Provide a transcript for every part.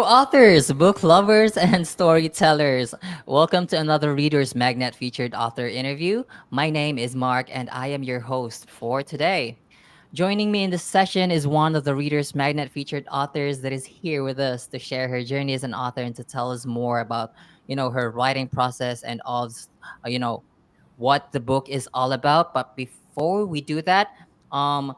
authors, book lovers, and storytellers. Welcome to another Reader's Magnet featured author interview. My name is Mark, and I am your host for today. Joining me in this session is one of the Reader's Magnet featured authors that is here with us to share her journey as an author and to tell us more about, her writing process and all, what the book is all about. But before we do that, um,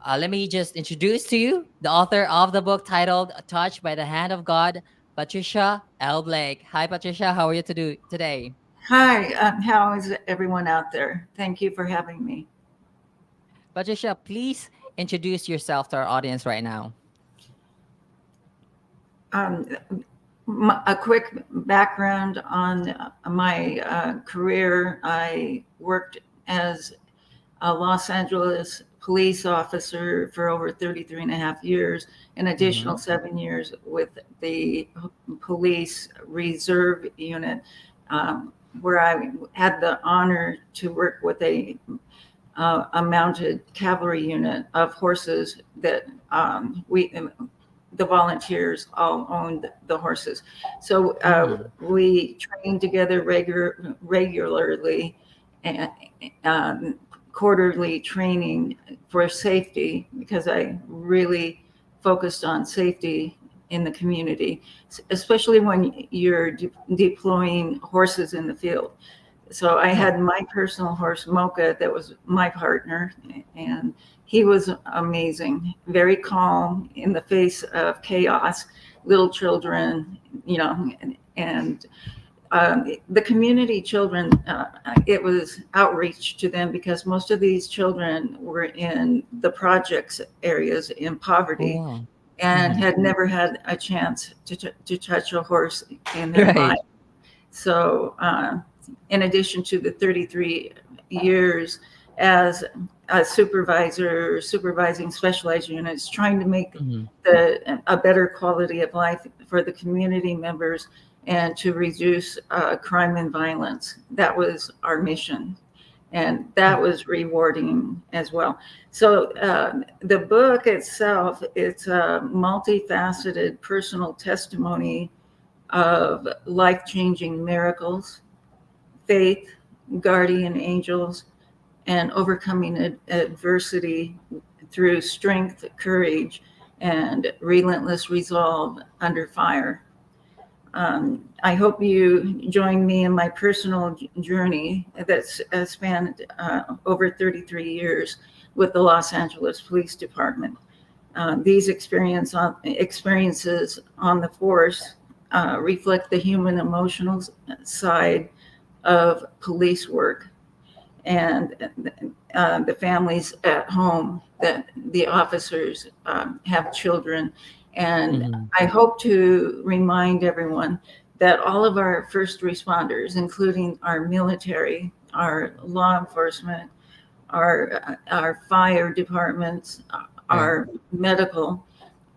let me just introduce to you the author of the book titled Touched by the Hand of God, Patricia L. Blake. Hi, Patricia. How are you to do today? Hi, how is everyone out there? Thank you for having me. Patricia, please introduce yourself to our audience right now. Um, a quick background on my career. I worked as a Los Angeles police officer for over 33 and a half years, an Mm-hmm. additional 7 years with the police reserve unit, where I had the honor to work with a mounted cavalry unit of horses that the volunteers all owned the horses. So we trained together regularly, and um, quarterly training for safety, because I really focused on safety in the community, especially when you're deploying horses in the field. So I Right. had my personal horse, Mocha, that was my partner, and he was amazing, very calm in the face of chaos, little children, and the community children. It was outreach to them because most of these children were in the projects areas in Oh, poverty wow. and Mm-hmm. had never had a chance to touch a horse in their Right. life. So, in addition to the 33 years as a supervisor, supervising specialized units, trying to make Mm-hmm. a better quality of life for the community members and to reduce crime and violence. That was our mission. And that was rewarding as well. So the book itself, it's a multifaceted personal testimony of life changing miracles, faith, guardian angels, and overcoming adversity through strength, courage, and relentless resolve under fire. I hope you join me in my personal journey that's spanned over 33 years with the Los Angeles Police Department. These experiences on the force reflect the human emotional side of police work and the families at home, that the officers have children. And Mm-hmm. I hope to remind everyone that all of our first responders, including our military, our law enforcement, our fire departments, Right. our medical,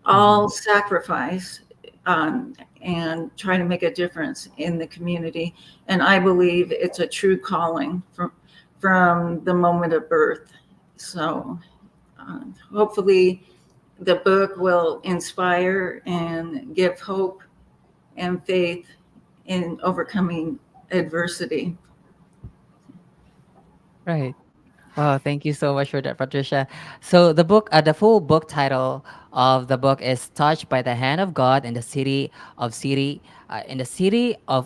Mm-hmm. all sacrifice and try to make a difference in the community. And I believe it's a true calling from the moment of birth. So hopefully the book will inspire and give hope and faith in overcoming adversity. Right. Wow, thank you so much for that, Patricia. So the full book title of the book is "Touched by the Hand of God in the City of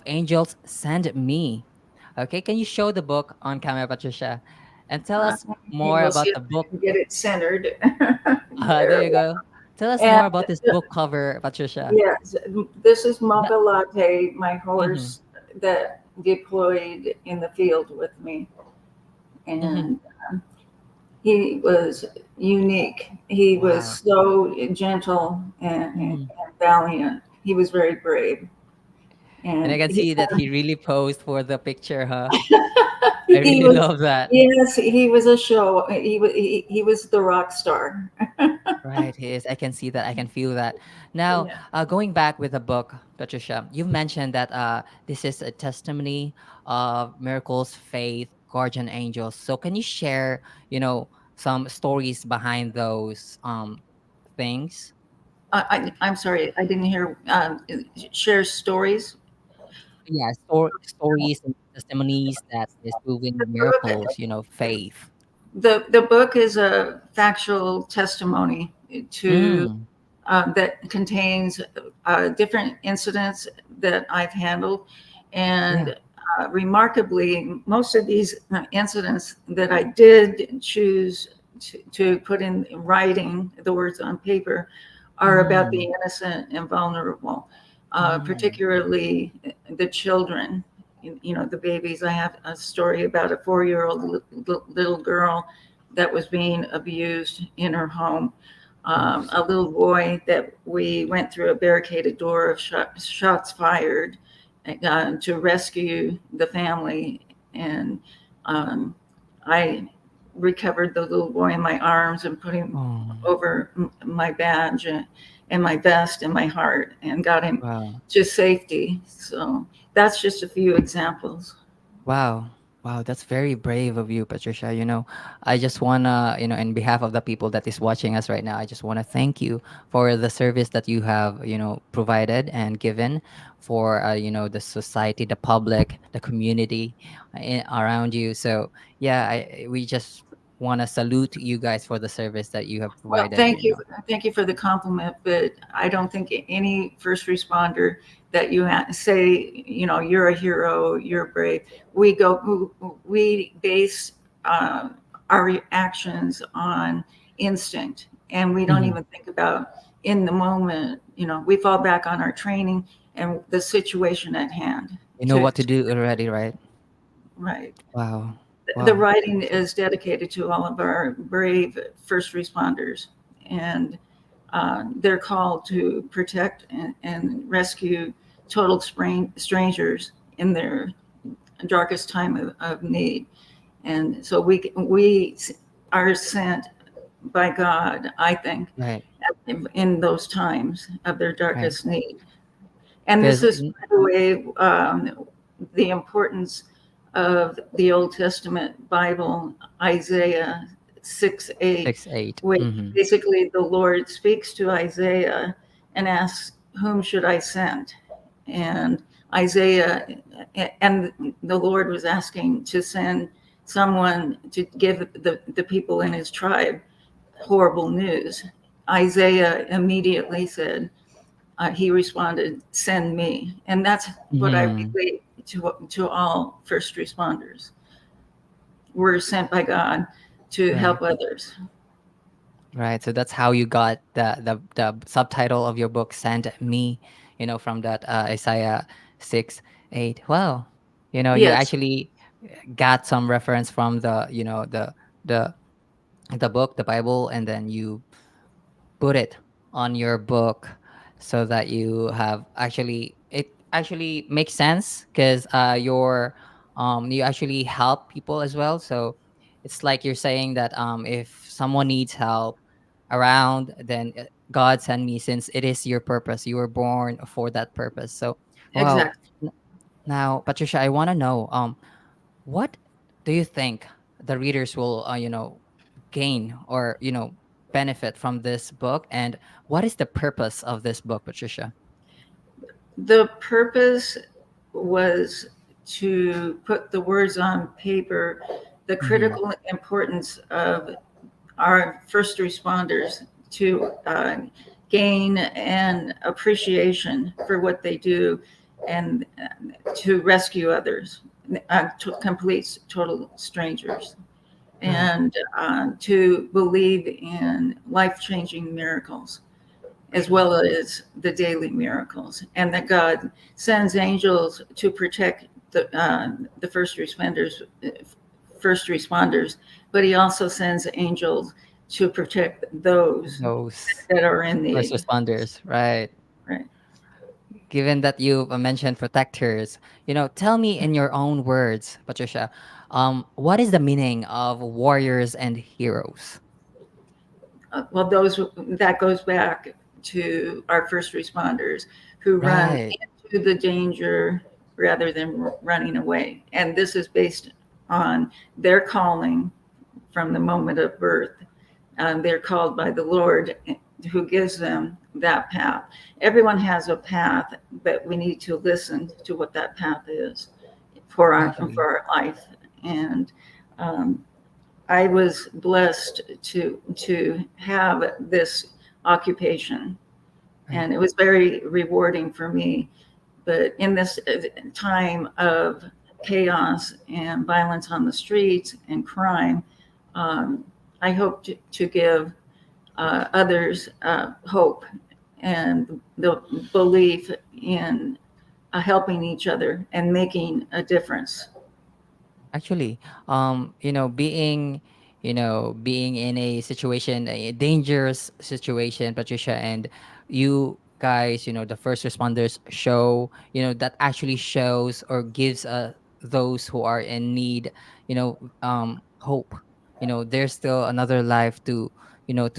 Angels, Send Me." Okay, can you show the book on camera, Patricia, and tell Uh, us and more we'll see about if the I book? can get it centered. There There. you go. Tell us And more about this book cover, Patricia. yes, this is Yeah. Mocha Latte, my Mm-hmm. horse that deployed in the field with me. Mm-hmm. And he was unique. He was Wow. so gentle Mm-hmm. and valiant. He was very brave. And I And can see that he really posed for the picture, huh? I he really was, love that. yes, he was a show. He was the rock star. Right, he is. I can see that. I can feel that. Now, Yeah. going back with the book, Patricia, you've mentioned that this is a testimony of miracles, faith, guardian angels. So, can you share, some stories behind those things? I'm sorry, I didn't hear. Share stories. Yeah, stories and testimonies that is proving Book- miracles, faith. the book is a factual testimony to Mm, that contains different incidents that I've handled, yeah. and remarkably, most of these incidents that I did choose to put in writing, the words on paper, are about the Mm, innocent and vulnerable, mm, particularly the children. The babies. I have a story about a 4-year-old little girl that was being abused in her home, oops. a little boy that we went through a barricaded door of shots fired to rescue the family. And um, I recovered the little boy in my arms and put him Oh, over my badge and my vest and my heart and got him wow. to safety. So that's just a few examples. Wow. Wow, that's very brave of you, Patricia. I just wanna, in behalf of the people that is watching us right now, I just wanna thank you for the service that you have, provided and given for, the society, the public, the community around you. So yeah, we just wanna salute you guys for the service that you have Well, provided. thank you for the compliment, but I don't think any first responder that say, you're a hero, you're brave. We base our reactions on instinct, and we don't Mhm. even think about in the moment. We fall back on our training and the situation at hand. You know To, what to to do already, right? right, Wow. the Wow. writing is dedicated to all of our brave first responders, and they're called to protect and rescue total strangers in their darkest time of need. And so we are sent by God, I think, Right. in those times of their Right. darkest need. And this Because is, by the way, the importance of the Old Testament Bible, Isaiah 6:8, 6'8". which Mhm. basically the Lord speaks to Isaiah and asks, "Whom should I send?" And Isaiah, and the Lord was asking to send someone to give the people in his tribe horrible news. Isaiah immediately said, he responded, "Send me." And that's what I Mhm. relate to all first responders. We're sent by God to Right. help others. Right. So that's how you got the subtitle of your book, "Send Me," from that Isaiah 6:8. Wow. You Yes, actually got some reference from the the book, the Bible, and then you put it on your book so that you have actually it actually makes sense because you actually help people as well. So it's like you're saying that if someone needs help around, then God send me, since it is your purpose, you were born for that purpose. So wow. exactly. Now, Patricia, I want to know what do you think the readers will gain or benefit from this book, and what is the purpose of this book, Patricia? The purpose was to put the words on paper, the Hmm. critical importance of our first responders to gain an appreciation for what they do and to rescue others, to complete total strangers, Right. and to believe in life changing miracles as well as the daily miracles, and that God sends angels to protect the first responders, but He also sends angels to protect those Those that are in first need. responders, right? Right. Given that you've mentioned protectors, tell me in your own words, Patricia, what is the meaning of warriors and heroes? Well, those that goes back to our first responders who run Right. into the danger rather than running away, and this is based on their calling from the moment of birth. They're called by the Lord who gives them that path. Everyone has a path, but we need to listen to what that path is Actually, for our life. And um, I was blessed to have this occupation, right. and it was very rewarding for me. But in this time of chaos and violence on the streets and crime, um, I hope to give others hope and the belief in helping each other and making a difference. Actually, being in a situation, a dangerous situation, Patricia, and you guys, the first responders show, that actually shows or gives those who are in need, hope. There's still another life to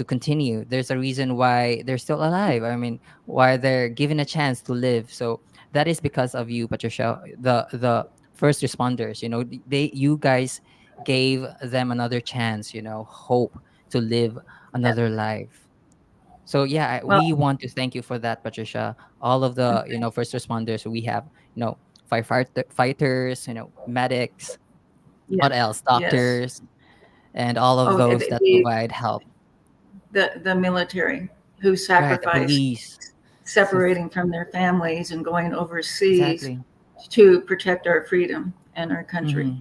continue. There's a reason why they're still alive. I mean, why they're given a chance to live. So that is because of you, Patricia. The first responders, you guys gave them another chance, hope to live Yes. another life. So yeah, Well, we want to thank you for that, Patricia. All of the first responders we have, fighters, medics, what yes, else, yes. doctors, and all of Oh, those that provide help. the military who Right, the sacrifice police. So separating from their families and going overseas exactly. to protect our freedom and our country. Hmm.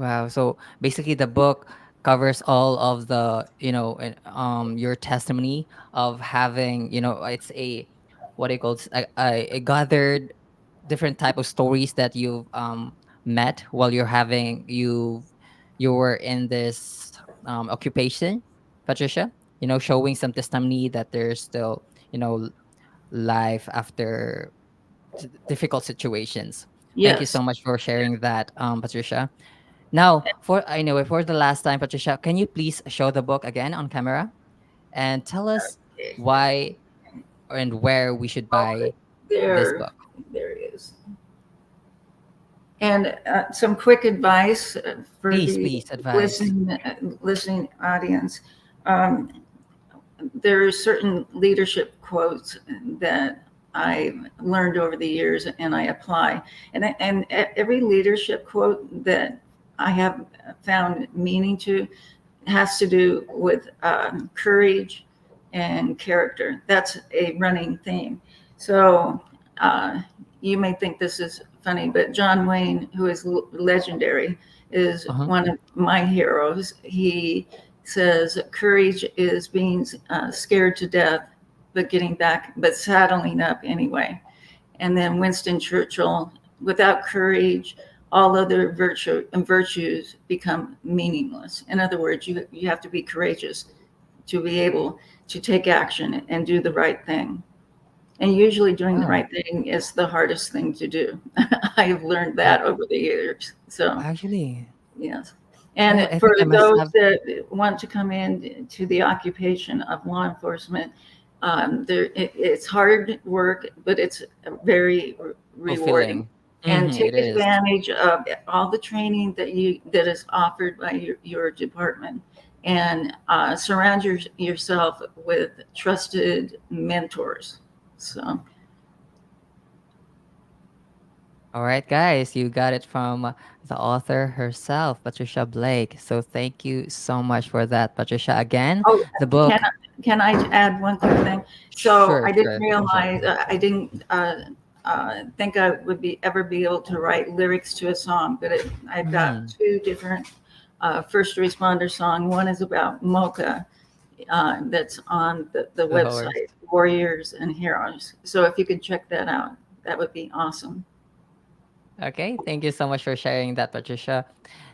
Wow. So basically, the book covers all of the, your testimony of having, it's a, what do you call it, a gathered different type of stories that you've met while you were in this occupation, Patricia. Showing some testimony that there's still, life after difficult situations. Thank you Yes. so much for sharing that, Patricia. Now, for the last time, Patricia, can you please show the book again on camera and tell us why and where we should Oh, buy this there, book? there is. And some quick advice for Please, the please advise. listening audience. Um, there are certain leadership quotes that I learned over the years and I apply. And every leadership quote that I have found meaning to has to do with courage and character. That's a running theme. So uh, you may think this is funny, but John Wayne, who is legendary, is Uh-huh. one of my heroes. He says courage is being scared to death, but getting back, but saddling up anyway. And then Winston Churchill, without courage, all other virtues become meaningless. In other words, you have to be courageous to be able to take action and do the right thing. And usually doing the Wow. right thing is the hardest thing to do. I have learned I that over the years. So, actually, yes. I, And I for think I must those have. that want to come in to the occupation of law enforcement, it's hard work, but it's very rewarding. Fulfilling. And take It is. advantage of all the training that is offered by your department, and surround yourself with trusted mentors. So, All right, guys, you got it from the author herself, Patricia Blake. So thank you so much for that, Patricia. Again, oh, the can book. can I add one quick thing? So Sure, I didn't sure, Patricia. realize I didn't think I would ever be able to write lyrics to a song, but I've got Mm-hmm. two different first responder song. One is about Mocha, that's on the The horse. website Warriors and Heroes. So if you could check that out, that would be awesome. Okay, thank you so much for sharing that, Patricia.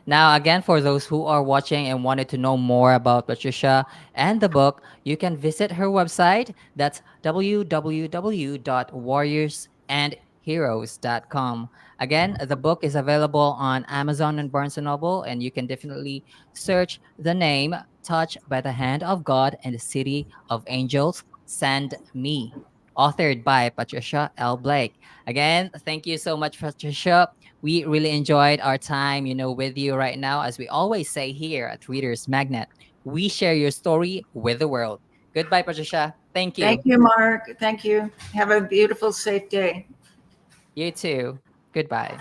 Now, again, for those who are watching and wanted to know more about Patricia and the book, you can visit her website. That's www.warriorsandheroes.com. Again, the book is available on Amazon and Barnes& and Noble, and you can definitely search the name Touched by the Hand of God and the City of Angels, Send Me, authored by Patricia L. Blake. Again, thank you so much, Patricia. We really enjoyed our time, with you right now. As we always say here at Readers Magnet, we share your story with the world. Goodbye, Patricia. Thank Thank you. you, Mark. Thank you. Have a beautiful, safe day. You too. Goodbye.